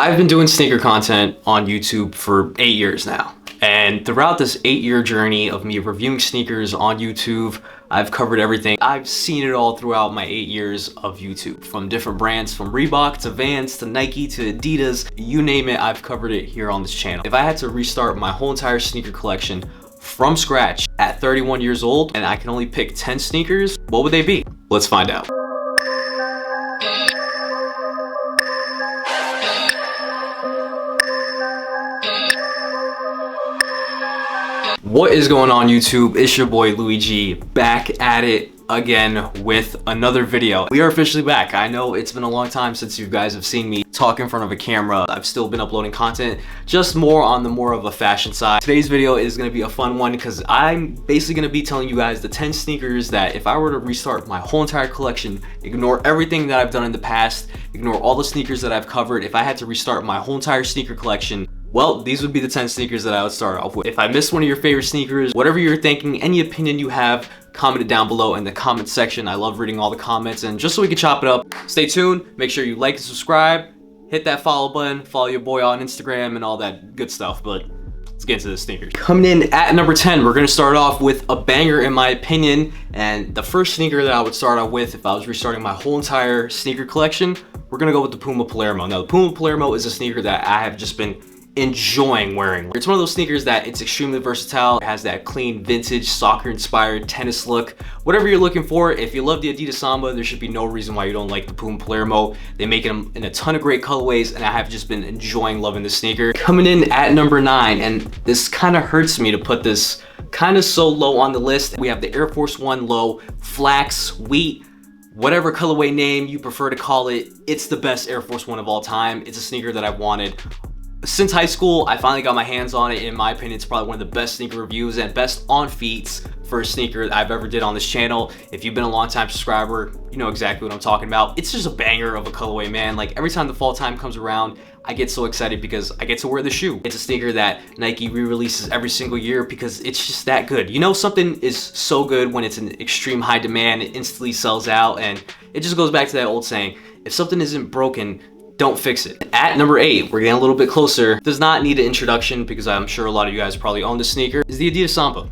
I've been doing sneaker content on YouTube for 8 years now. And throughout this 8-year journey of me reviewing sneakers on YouTube, I've covered everything. I've seen it all throughout my 8 years of YouTube. From different brands, from Reebok to Vans to Nike to Adidas, you name it, I've covered it here on this channel. If I had to restart my whole entire sneaker collection from scratch at 31 years old and I can only pick 10 sneakers, what would they be? Let's find out. What is going on YouTube? It's your boy Luigi, back at it again with another video. We are officially back. I know it's been a long time since you guys have seen me talk in front of a camera. I've still been uploading content, just more on the more of a fashion side. Today's video is going to be a fun one because I'm basically going to be telling you guys the 10 sneakers that if I were to restart my whole entire collection, ignore everything that I've done in the past, ignore all the sneakers that I've covered, if I had to restart my whole entire sneaker collection, well, these would be the 10 sneakers that I would start off with. If I missed one of your favorite sneakers, whatever you're thinking, any opinion you have, comment it down below in the comment section. I love reading all the comments, and just so we can chop it up, stay tuned, make sure you like and subscribe, hit that follow button, follow your boy on Instagram and all that good stuff, but let's get into the sneakers. Coming in at number 10, we're gonna start off with a banger in my opinion, and the first sneaker that I would start off with if I was restarting my whole entire sneaker collection, we're gonna go with the Puma Palermo. Now, the Puma Palermo is a sneaker that I have just been enjoying wearing. It's one of those sneakers that it's extremely versatile. It has that clean vintage soccer inspired tennis look. Whatever you're looking for, if you love the Adidas Samba, there should be no reason why you don't like the Puma Palermo. They make them in a ton of great colorways, and I have just been enjoying loving this sneaker. Coming in at number 9, and this kind of hurts me to put this kind of so low on the list. We have the Air Force 1 Low Flax Wheat. Whatever colorway name you prefer to call it, it's the best Air Force 1 of all time. It's a sneaker that I've wanted since high school. I finally got my hands on it. In my opinion, it's probably one of the best sneaker reviews and best on feet for a sneaker that I've ever did on this channel. If you've been a long time subscriber, you know exactly what I'm talking about. It's just a banger of a colorway, man. Like, every time the fall time comes around, I get so excited because I get to wear the shoe. It's a sneaker that Nike re-releases every single year because it's just that good. You know, something is so good when it's in extreme high demand, it instantly sells out, and it just goes back to that old saying, if something isn't broken, don't fix it. At number 8, we're getting a little bit closer. Does not need an introduction because I'm sure a lot of you guys probably own this sneaker, is the Adidas Samba.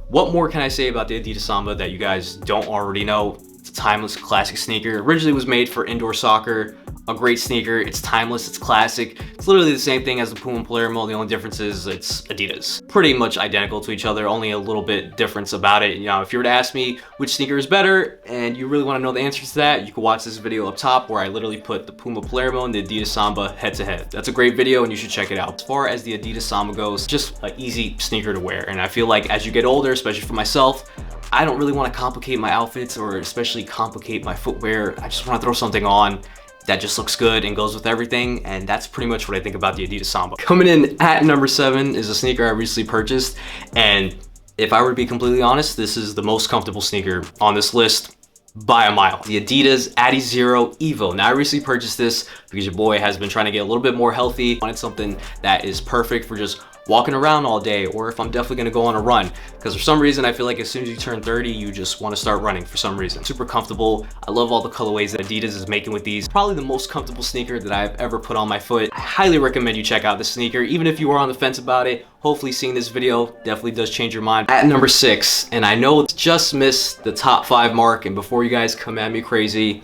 What more can I say about the Adidas Samba that you guys don't already know? It's a timeless classic sneaker. Originally was made for indoor soccer. A great sneaker. It's timeless, it's classic. It's literally the same thing as the Puma Palermo. The only difference is it's Adidas. Pretty much identical to each other, only a little bit difference about it. You know, if you were to ask me which sneaker is better and you really want to know the answers to that, you can watch this video up top where I literally put the Puma Palermo and the Adidas Samba head to head. That's a great video and you should check it out. As far as the Adidas Samba goes, just an easy sneaker to wear. And I feel like as you get older, especially for myself, I don't really want to complicate my outfits or especially complicate my footwear. I just want to throw something on that just looks good and goes with everything, and that's pretty much what I think about the Adidas Samba. Coming in at number 7 is a sneaker I recently purchased, and if I were to be completely honest, this is the most comfortable sneaker on this list by a mile. The Adidas Adizero Evo. Now, I recently purchased this because your boy has been trying to get a little bit more healthy. I wanted something that is perfect for just walking around all day, or if I'm definitely gonna go on a run, because for some reason I feel like as soon as you turn 30 you just want to start running for some reason. Super comfortable. I love all the colorways that Adidas is making with these. Probably the most comfortable sneaker that I've ever put on my foot. I highly recommend you check out this sneaker, even if you are on the fence about it. Hopefully seeing this video definitely does change your mind. At number 6, and I know it's just missed the top 5 mark, and before you guys come at me crazy,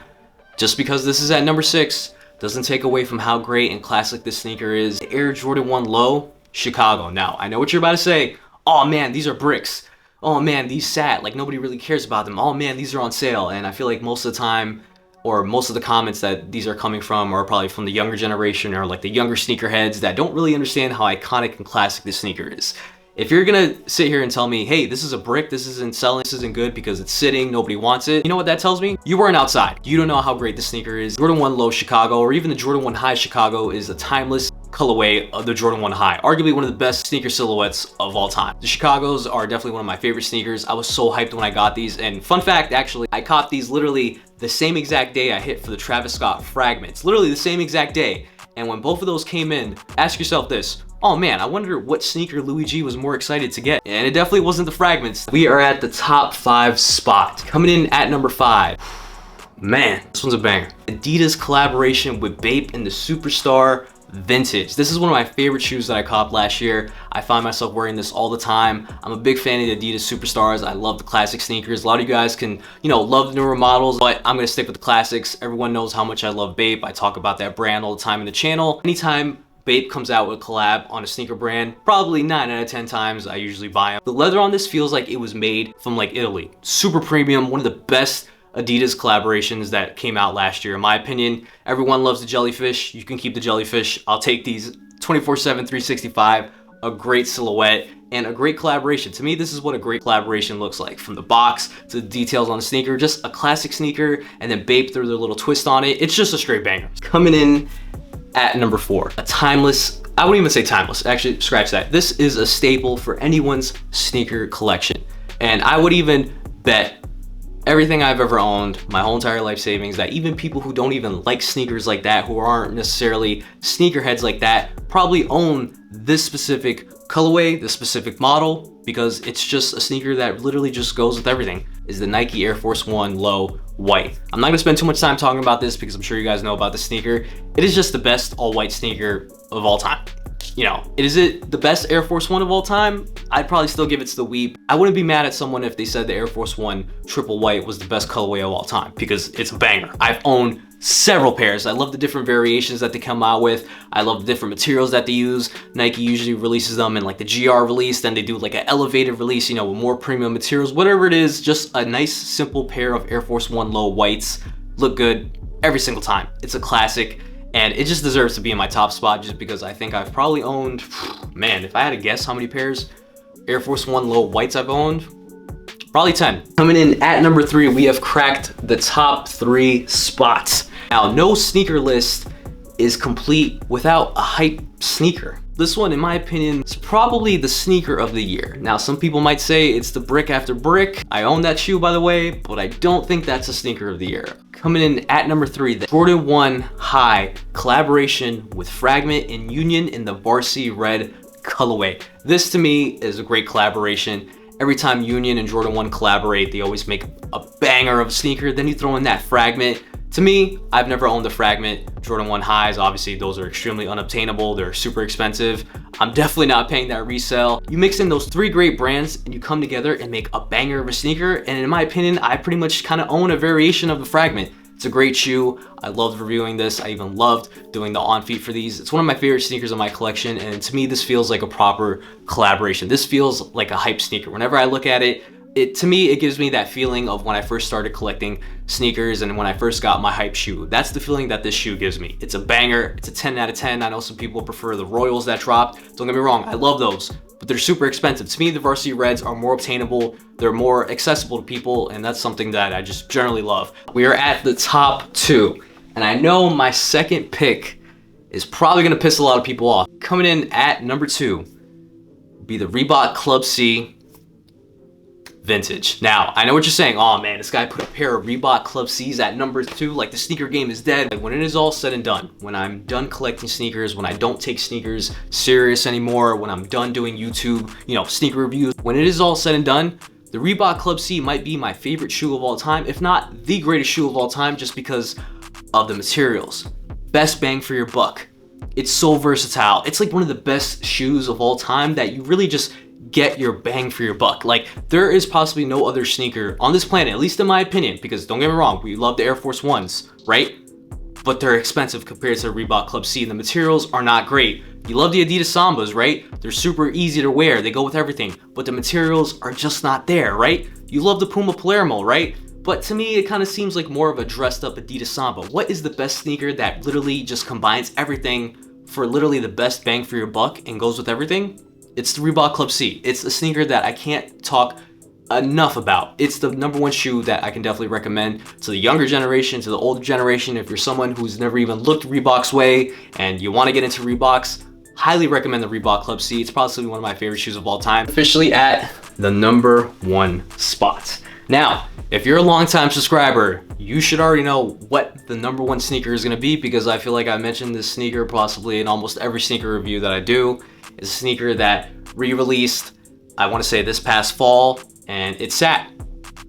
just because this is at number 6 doesn't take away from how great and classic this sneaker is. The Air Jordan 1 Low Chicago. Now, I know what you're about to say. Oh man, these are bricks. Oh man, these sat. Like, nobody really cares about them. Oh man, these are on sale. And I feel like most of the time, or most of the comments that these are coming from are probably from the younger generation or like the younger sneakerheads that don't really understand how iconic and classic this sneaker is. If you're gonna sit here and tell me, hey, this is a brick, this isn't selling, this isn't good because it's sitting, nobody wants it, you know what that tells me? You weren't outside. You don't know how great this sneaker is. Jordan 1 Low Chicago, or even the Jordan 1 High Chicago, is a timeless colorway of the Jordan 1 High. Arguably one of the best sneaker silhouettes of all time. The Chicagos are definitely one of my favorite sneakers. I was so hyped when I got these, and fun fact, actually, I caught these literally the same exact day I hit for the Travis Scott Fragments. Literally the same exact day. And when both of those came in, ask yourself this: oh man, I wonder what sneaker Luigi was more excited to get. And it definitely wasn't the Fragments. We are at the top 5 spot. Coming in at number 5. Man, this one's a banger. Adidas collaboration with BAPE and the Superstar Vintage. This is one of my favorite shoes that I copped last year. I find myself wearing this all the time. I'm a big fan of the Adidas Superstars. I love the classic sneakers. A lot of you guys can, love the newer models, but I'm gonna stick with the classics. Everyone knows how much I love BAPE. I talk about that brand all the time in the channel. Anytime BAPE comes out with a collab on a sneaker brand, probably 9 out of 10 times I usually buy them. The leather on this feels like it was made from like Italy. Super premium, one of the best Adidas collaborations that came out last year. In my opinion, everyone loves the jellyfish. You can keep the jellyfish. I'll take these 24/7, 365. A great silhouette and a great collaboration. To me, this is what a great collaboration looks like. From the box to the details on the sneaker, just a classic sneaker, and then BAPE threw their little twist on it. It's just a straight banger. Coming in at number 4, a timeless, I wouldn't even say timeless, actually scratch that. This is a staple for anyone's sneaker collection. And I would even bet everything I've ever owned, my whole entire life savings, that even people who don't even like sneakers like that, who aren't necessarily sneakerheads like that, probably own this specific colorway, this specific model, because it's just a sneaker that literally just goes with everything, is the Nike Air Force 1 Low White. I'm not gonna spend too much time talking about this because I'm sure you guys know about the sneaker. It is just the best all white sneaker of all time. Is it the best Air Force 1 of all time? I'd probably still give it to the Weep. I wouldn't be mad at someone if they said the Air Force 1 Triple White was the best colorway of all time, because it's a banger. I've owned several pairs. I love the different variations that they come out with. I love the different materials that they use. Nike usually releases them in like the GR release, then they do like an elevated release, with more premium materials. Whatever it is, just a nice simple pair of Air Force 1 Low Whites. Look good every single time. It's a classic. And it just deserves to be in my top spot just because I think I've probably owned, man, if I had to guess how many pairs Air Force 1 Low Whites I've owned, probably 10. Coming in at number 3, we have cracked the top 3 spots. Now, no sneaker list is complete without a hype sneaker. This one, in my opinion, is probably the sneaker of the year. Now, some people might say it's the brick after brick. I own that shoe, by the way, but I don't think that's a sneaker of the year. Coming in at number 3, the Jordan 1 High collaboration with Fragment and Union in the Varsity Red colorway. This to me is a great collaboration. Every time Union and Jordan 1 collaborate, they always make a banger of a sneaker. Then you throw in that Fragment. To me, I've never owned the Fragment Jordan 1 Highs. Obviously, those are extremely unobtainable. They're super expensive. I'm definitely not paying that resale. You mix in those 3 great brands and you come together and make a banger of a sneaker. And in my opinion, I pretty much kind of own a variation of the Fragment. It's a great shoe. I loved reviewing this. I even loved doing the on feet for these. It's one of my favorite sneakers in my collection. And to me, this feels like a proper collaboration. This feels like a hype sneaker. Whenever I look at it, to me, it gives me that feeling of when I first started collecting sneakers and when I first got my hype shoe. That's the feeling that this shoe gives me. It's a banger. It's a 10 out of 10. I know some people prefer the Royals that dropped. Don't get me wrong, I love those, but they're super expensive. To me, the Varsity Reds are more obtainable. They're more accessible to people, and that's something that I just generally love. We are at the top 2, and I know my second pick is probably gonna piss a lot of people off. Coming in at number 2 would be the Reebok Club C Vintage. Now, I know what you're saying. Oh man, this guy put a pair of Reebok Club C's at number 2, like the sneaker game is dead. Like, when it is all said and done, when I'm done collecting sneakers, when I don't take sneakers serious anymore, when I'm done doing YouTube, sneaker reviews, when it is all said and done, the Reebok Club C might be my favorite shoe of all time, if not the greatest shoe of all time, just because of the materials. Best bang for your buck. It's so versatile. It's like one of the best shoes of all time that you really just get your bang for your buck. Like, there is possibly no other sneaker on this planet, at least in my opinion, because don't get me wrong, we love the Air Force 1s, right? But they're expensive compared to the Reebok Club C, and the materials are not great. You love the Adidas Sambas, right? They're super easy to wear, they go with everything, but the materials are just not there, right? You love the Puma Palermo, right? But to me, it kind of seems like more of a dressed up Adidas Samba. What is the best sneaker that literally just combines everything for literally the best bang for your buck and goes with everything? It's the Reebok Club C. It's a sneaker that I can't talk enough about. It's the number 1 shoe that I can definitely recommend to the younger generation, to the older generation. If you're someone who's never even looked Reebok's way and you want to get into Reeboks, highly recommend the Reebok Club C. It's probably one of my favorite shoes of all time. Officially at the number 1 spot. Now, if you're a longtime subscriber, you should already know what the number 1 sneaker is going to be, because I feel like I mentioned this sneaker possibly in almost every sneaker review that I do. It's a sneaker that re-released, I want to say this past fall, and it sat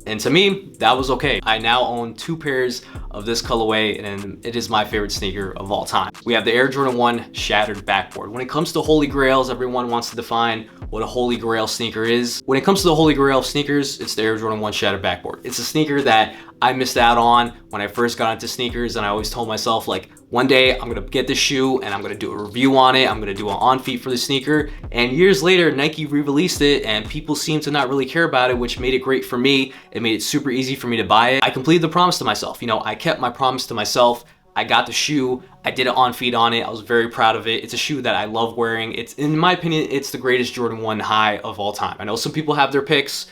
And to me, that was okay. I now own 2 pairs of this colorway, and it is my favorite sneaker of all time. We have the Air Jordan 1 Shattered Backboard. When it comes to holy grails, everyone wants to define what a holy grail sneaker is. When it comes to the holy grail of sneakers, it's the Air Jordan 1 Shattered Backboard. It's a sneaker that I missed out on when I first got into sneakers, and I always told myself, like, one day I'm gonna get this shoe and I'm gonna do a review on it. I'm gonna do an on feet for the sneaker. And years later, Nike re-released it and people seem to not really care about it, which made it great for me. It made it super easy for me to buy it. I completed the promise to myself. You know, I kept my promise to myself. I got the shoe, I did an on feet on it. I was very proud of it. It's a shoe that I love wearing. It's, in my opinion, it's the greatest Jordan 1 high of all time. I know some people have their picks.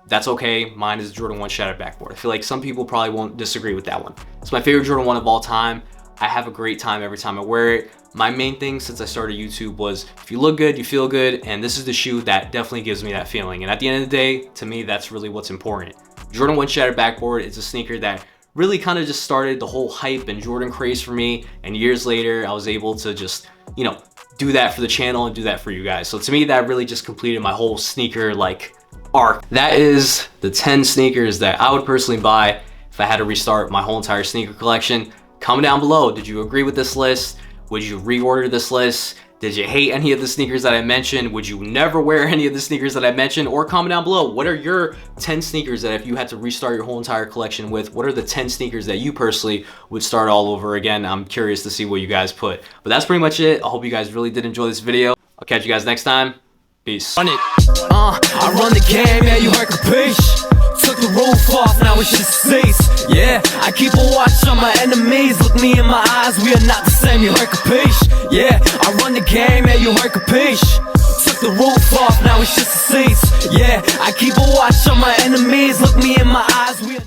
That's okay. Mine is the Jordan 1 Shattered Backboard. I feel like some people probably won't disagree with that one. It's my favorite Jordan 1 of all time. I have a great time every time I wear it. My main thing since I started YouTube was, if you look good, you feel good, and this is the shoe that definitely gives me that feeling. And at the end of the day, to me, that's really what's important. Jordan 1 Shattered Backboard is a sneaker that really kind of just started the whole hype and Jordan craze for me, and years later, I was able to just, you know, do that for the channel and do that for you guys. So to me, that really just completed my whole sneaker like arc. That is the 10 sneakers that I would personally buy if I had to restart my whole entire sneaker collection. Comment down below, did you agree with this list? Would you reorder this list? Did you hate any of the sneakers that I mentioned? Would you never wear any of the sneakers that I mentioned? Or comment down below, what are your 10 sneakers that if you had to restart your whole entire collection with, what are the 10 sneakers that you personally would start all over again? I'm curious to see what you guys put. But that's pretty much it. I hope you guys really did enjoy this video. I'll catch you guys next time. Peace. Run it. I run the game, yeah, you heard capiche. Took the roof off, now it's just seats. Yeah, I keep a watch on my enemies. Look me in my eyes, we are not the same, you heard capiche. Yeah, I run the game, yeah, you heard capiche. Took the roof off, now it's just the seats. Yeah, I keep a watch on my enemies. Look me in my eyes, we are